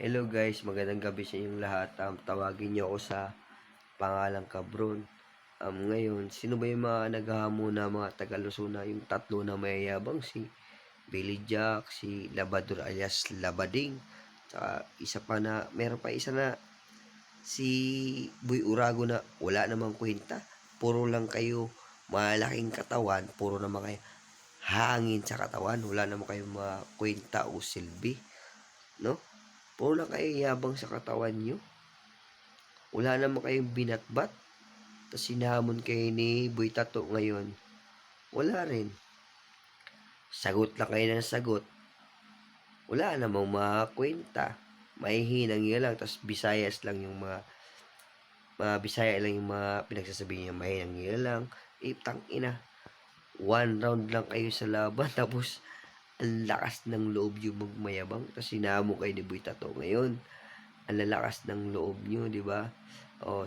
Hello guys, magandang gabi sa inyong lahat. Tawagin niyo ako sa pangalang Kabron. Ngayon, sino ba yung mga naghahamon na mga Tagaluzon na yung tatlo na mayayabang? Si Billy Jack, si Labador alias Labading, tsaka isa pa na, meron pa isa na si Boy Urago na wala namang kwenta. Puro lang kayo malaking katawan, puro naman kayo hangin sa katawan, wala naman kayong mga kwenta o silbi, no? Puro lang kayo yabang sa katawan nyo. Wala naman kayong binatbat. Tapos sinamon kayo ni Boy Tato ngayon. Wala rin. Sagot lang kayo ng sagot. Wala namang mga kwenta. Mahihinang yun lang. Tapos Visayas lang yung mga Bisaya lang yung mga pinagsasabi niya. Mahihinang yun lang. Tangina. One round lang kayo sa laban. Tapos ang lakas ng loob yung magmayabang. Tapos sinamo kayo ni Boy Tato ngayon. Ang lalakas ng loob nyo, di ba?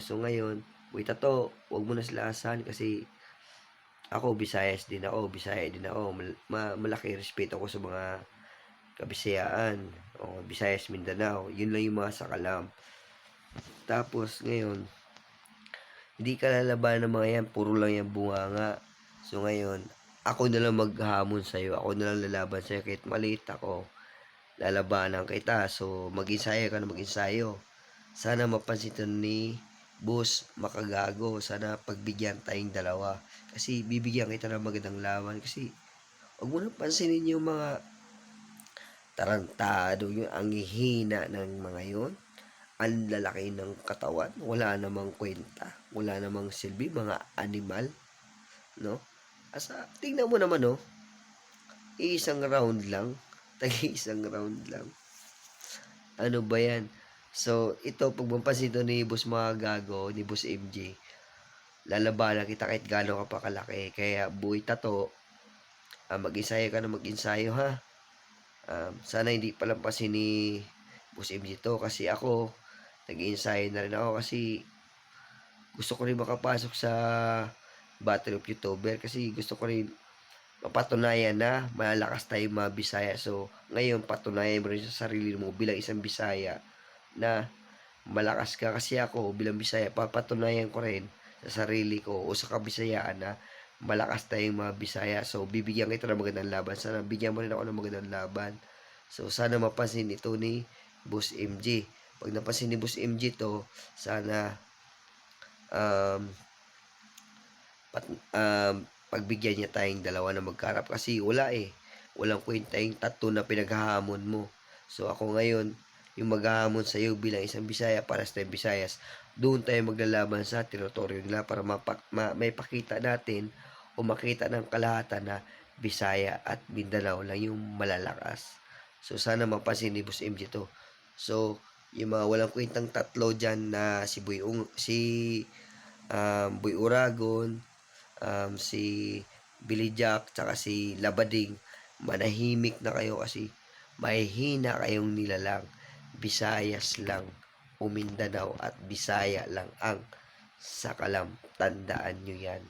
So ngayon, Boy Tato, wag mo na sila asahan kasi ako, Visayas din ako, Bisaya din ako. Malaki respeto ko sa mga kabisayaan. Visayas, Mindanao. Yun lang yung mga sakalam. Tapos ngayon, hindi ka lalaban ng mga yan, puro lang yung bunganga. So ngayon, ako na lang maghamon sa'yo, ako na lang lalaban sa'yo kahit maliit ako. Lalabanan kita. So, mag-ensayo ka na mag-ensayo. Sana mapansin ni Boss Makagago. Sana pagbigyan tayong dalawa. Kasi bibigyan kita ng magandang laban. Kasi, huwag mo nang pansinin yung mga tarantado, yung ang hihina ng mga yon. Ang lalaki ng katawan. Wala namang kwenta. Wala namang silbi. Mga animal. No? Tingnan mo naman, no? Isang round lang. Isang round lang. Ano ba yan? So, ito, pag mapansin ito ni Boss Makagago, ni Boss MJ, lalabanan kita kahit gano'n ka pa kalaki. Kaya, Boy Tato, mag-ensayo ka na mag-ensayo, ha? Sana hindi palampasin ni Boss MJ to. Kasi ako, nag-ensayo na rin ako kasi gusto ko rin makapasok sa Battle of YouTuber kasi gusto ko rin mapatunayan na malalakas tayo mga Bisaya. So, ngayon, patunayan mo rin sa sarili mo bilang isang Bisaya na malakas ka. Kasi ako, bilang Bisaya, papatunayan ko rin sa sarili ko o sa kabisayaan na malakas tayong mga Bisaya. So, bibigyan kita ng magandang laban. Sana bigyan mo rin ako ng magandang laban. So, sana mapansin ito ni Boss MJ. Pag napansin ni Boss MJ to, sana pagbigyan niya tayong dalawa na magkarap kasi wala walang kwenta yung tatlo na pinaghahamon mo. So ako ngayon yung maghahamon sa iyo bilang isang Bisaya para sa Visayas, doon tayo maglalaban sa teritoryo nila para may pakita natin o makita ng kalahatan na Bisaya at Mindanao lang yung malalakas. So sana mapansin ni Boss MJ to. So yung mga walang kwentang tatlo dyan na si Boy Uragon, si Billy Jack, tsaka si Labading, manahimik na kayo kasi mahihina kayong nilalang. Visayas lang o Mindanao at Bisaya lang ang sakalam. Tandaan nyo yan.